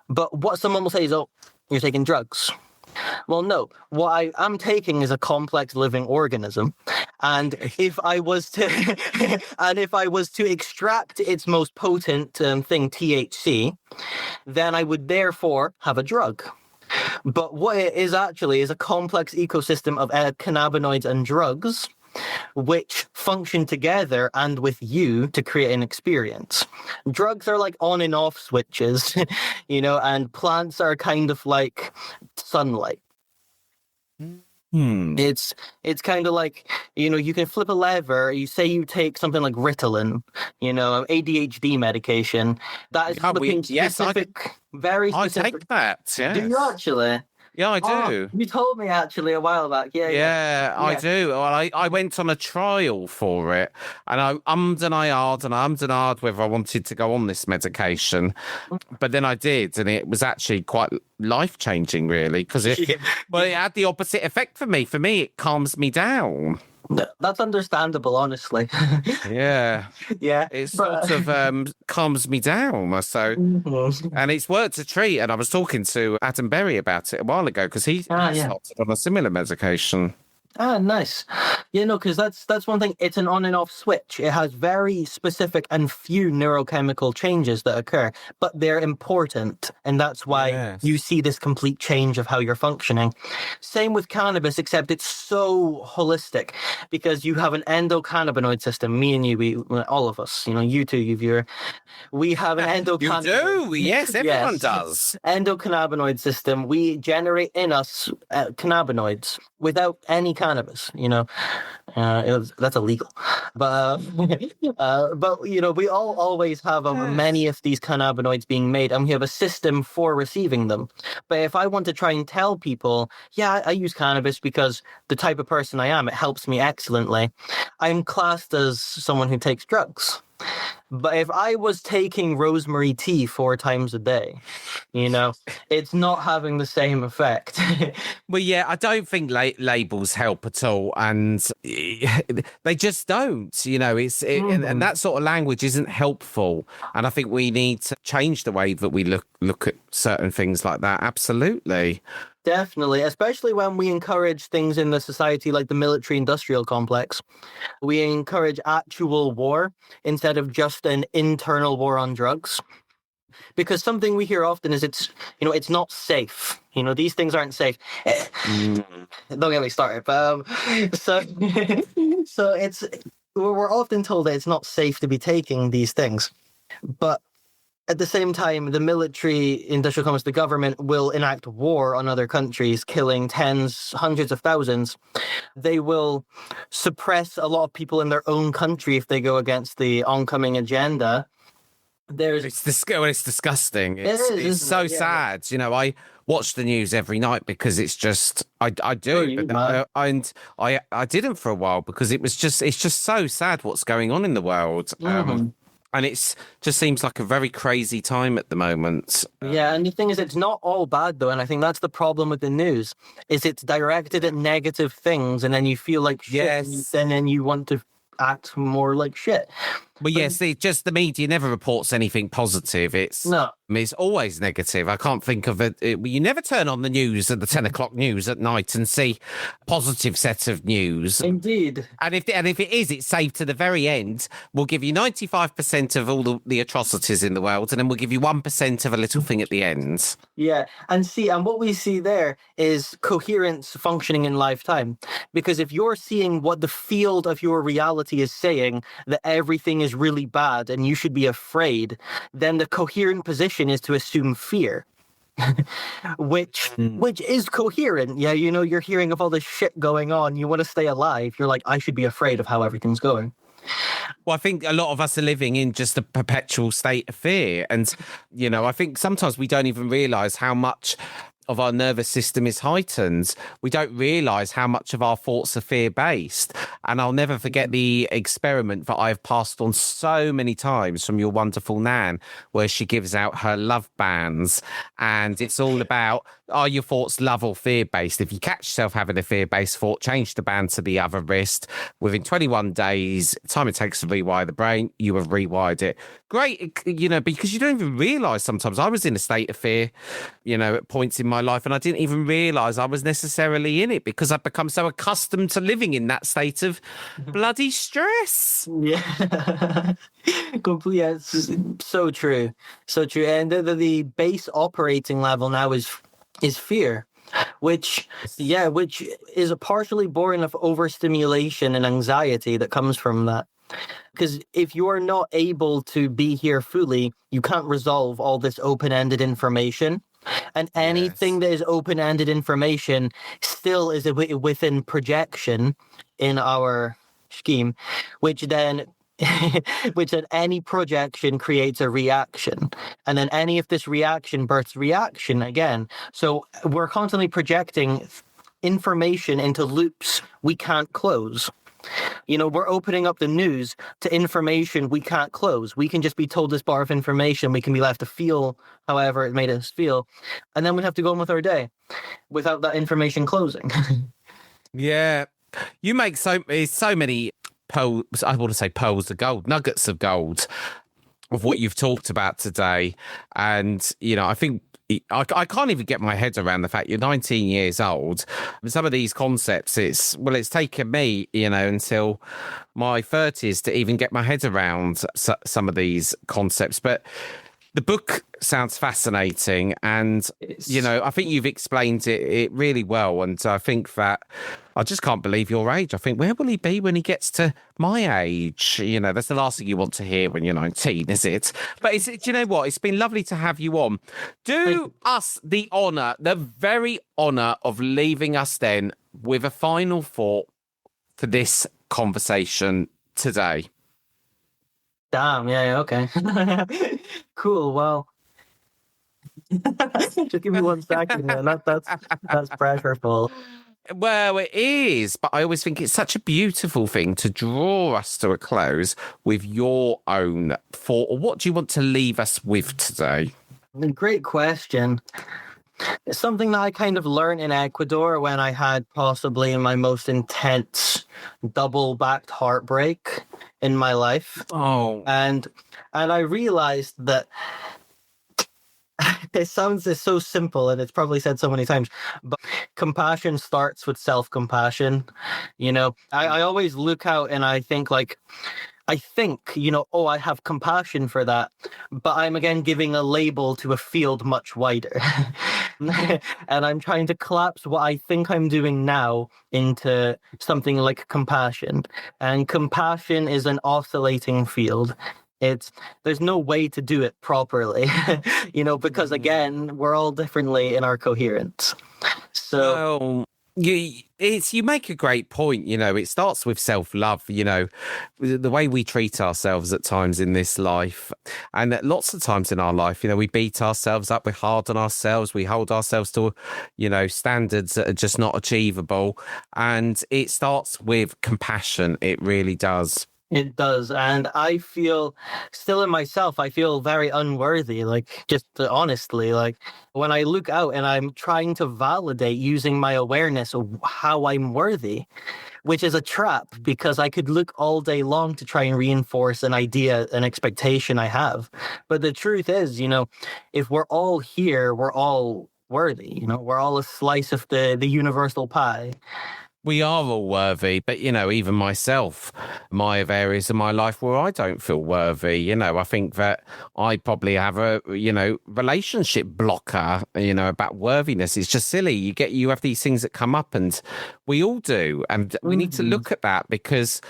But what someone will say is, oh, you're taking drugs. Well, no. What I am taking is a complex living organism, and if I was to, extract its most potent thing, THC, then I would therefore have a drug. But what it is actually is a complex ecosystem of cannabinoids and drugs, which function together and with you to create an experience. Drugs are like on and off switches, and plants are kind of like sunlight. It's kind of like, you can flip a lever. You say you take something like Ritalin, ADHD medication. That is flipping specific, very specific. I take that, yes. Do you actually? Yeah, I do. You told me actually a while back. Yeah, I do. Well, I went on a trial for it, and I ummed and ahed whether I wanted to go on this medication, but then I did, and it was actually quite life-changing, really, because it had the opposite effect for me. For me, it calms me down. That's understandable, honestly. Yeah. Yeah. It sort of calms me down. So, and it's worked a treat. And I was talking to Adam Berry about it a while ago because he's started on a similar medication. Ah, nice. Because that's one thing. It's an on and off switch. It has very specific and few neurochemical changes that occur, but they're important. And that's why you see this complete change of how you're functioning. Same with cannabis, except it's so holistic because you have an endocannabinoid system. Me and you, all of us, you two, we have an endocannabinoid. You do? Yes, everyone does. Endocannabinoid system. We generate in us cannabinoids without any cannabis, that's illegal. But we all always have many of these cannabinoids being made, and we have a system for receiving them. But if I want to try and tell people, I use cannabis because the type of person I am, it helps me excellently, I'm classed as someone who takes drugs. But if I was taking rosemary tea 4 times a day, it's not having the same effect. Well, yeah, I don't think labels help at all, and they just don't. And that sort of language isn't helpful. And I think we need to change the way that we look at certain things like that. Absolutely. Definitely, especially when we encourage things in the society like the military-industrial complex. We encourage actual war instead of just an internal war on drugs. Because something we hear often is it's not safe. These things aren't safe. Don't get me started. But, so we're often told that it's not safe to be taking these things. But at the same time, the military industrial complex, the government will enact war on other countries, killing tens, hundreds of thousands. They will suppress a lot of people in their own country if they go against the oncoming agenda. It's disgusting. It's so sad. I watch the news every night because it's just I do. And I didn't for a while because it's just so sad what's going on in the world. And it just seems like a very crazy time at the moment. Yeah, and the thing is, it's not all bad, though. And I think that's the problem with the news, is it's directed at negative things, and then you feel like shit, yes. And then you want to act more like shit. Well, yes, just the media never reports anything positive. It's always negative. I can't think of it. You never turn on the news at the 10 o'clock news at night and see a positive set of news. Indeed. And if it is, it's saved to the very end. We'll give you 95% of all the atrocities in the world, and then we'll give you 1% of a little thing at the end. Yeah, and what we see there is coherence functioning in lifetime. Because if you're seeing what the field of your reality is saying, that everything is really bad and you should be afraid, then the coherent position is to assume fear. which is coherent. Yeah, you're hearing of all this shit going on. You want to stay alive. You're like, I should be afraid of how everything's going. Well, I think a lot of us are living in just a perpetual state of fear. And, I think sometimes we don't even realise how much of our nervous system is heightened. We don't realise how much of our thoughts are fear-based. And I'll never forget the experiment that I've passed on so many times from your wonderful Nan, where she gives out her love bands. And it's all about, are your thoughts love or fear-based? If you catch yourself having a fear-based thought, change the band to the other wrist. Within 21 days, time it takes to rewire the brain, you have rewired it. Great, because you don't even realise sometimes. I was in a state of fear, at points in my life, and I didn't even realise I was necessarily in it because I've become so accustomed to living in that state of bloody stress. Yeah, completely. Yeah, it's so true, so true. And the base operating level now is fear, which is a partially born of overstimulation and anxiety that comes from that. Because if you're not able to be here fully, you can't resolve all this open-ended information. And anything that is open-ended information still is within projection in our scheme, which then any projection creates a reaction. And then any of this reaction births reaction again. So we're constantly projecting information into loops we can't close. We're opening up the news to information we can't close. We can just be told this bar of information. We can be left to feel however it made us feel. And then we have to go on with our day without that information closing. Yeah. You make so many pearls, I want to say pearls of gold, nuggets of gold of what you've talked about today. And, I think I can't even get my head around the fact you're 19 years old. Some of these concepts, it's taken me, until my 30s to even get my head around some of these concepts. But the book sounds fascinating, and I think you've explained it really well. And I think that I just can't believe your age. I think, where will he be when he gets to my age? That's the last thing you want to hear when you're 19, is it? But do you know what? It's been lovely to have you on. Do us the very honour of leaving us then with a final thought for this conversation today. Damn, yeah, okay. Cool, well. Just give me 1 second, man. That's pressureful. Well, it is, but I always think it's such a beautiful thing to draw us to a close with your own thought. What do you want to leave us with today? Great question. It's something that I kind of learned in Ecuador when I had possibly my most intense double-backed heartbreak in my life. Oh. And I realized that it sounds so simple, and it's probably said so many times, but compassion starts with self-compassion. I always look out and I think I have compassion for that, but I'm again giving a label to a field much wider. And I'm trying to collapse what I think I'm doing now into something like compassion. And compassion is an oscillating field. There's no way to do it properly, because again, we're all differently in our coherence. So well, you make a great point. It starts with self-love, the way we treat ourselves at times in this life. And lots of times in our life, we beat ourselves up, we're hard on ourselves, we hold ourselves to, standards that are just not achievable. And it starts with compassion. It really does. It does. And I feel still in myself, I feel very unworthy, just honestly, when I look out and I'm trying to validate using my awareness of how I'm worthy, which is a trap because I could look all day long to try and reinforce an idea, an expectation I have. But the truth is, if we're all here, we're all worthy, we're all a slice of the universal pie. We are all worthy, but, even myself, I have areas of my life where I don't feel worthy. I think that I probably have a, relationship blocker, about worthiness. It's just silly. You have these things that come up, and we all do. And we need to look at that because,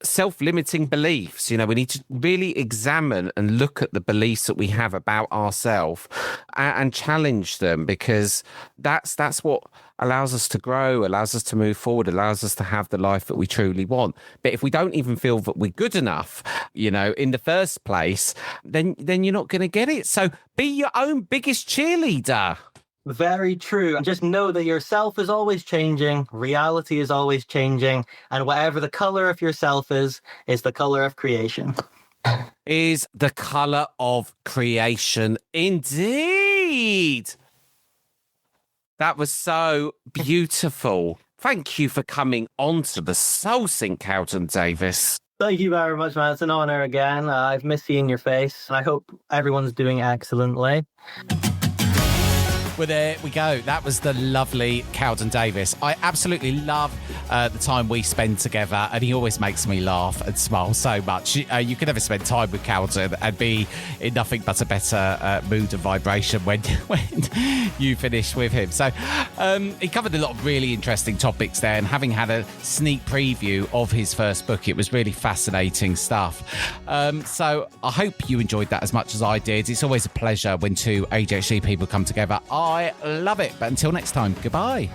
self-limiting beliefs, we need to really examine and look at the beliefs that we have about ourselves and challenge them, because that's what allows us to grow, allows us to move forward, allows us to have the life that we truly want. But if we don't even feel that we're good enough, in the first place, then you're not going to get it. So be your own biggest cheerleader. Very true. And just know that yourself is always changing, reality is always changing, and whatever the color of yourself is the color of creation. Is the colour of creation. Indeed. That was so beautiful. Thank you for coming on to the Soul Sync, Kalden Davies. Thank you very much, man. It's an honor again. I've missed seeing your face, and I hope everyone's doing excellently. Well, there we go. That was the lovely Kalden Davies. I absolutely love the time we spend together, and he always makes me laugh and smile so much. You can never spend time with Kalden and be in nothing but a better mood and vibration when you finish with him. So he covered a lot of really interesting topics there, and having had a sneak preview of his first book, it was really fascinating stuff. So I hope you enjoyed that as much as I did. It's always a pleasure when two ADHD people come together. I love it. But until next time, goodbye.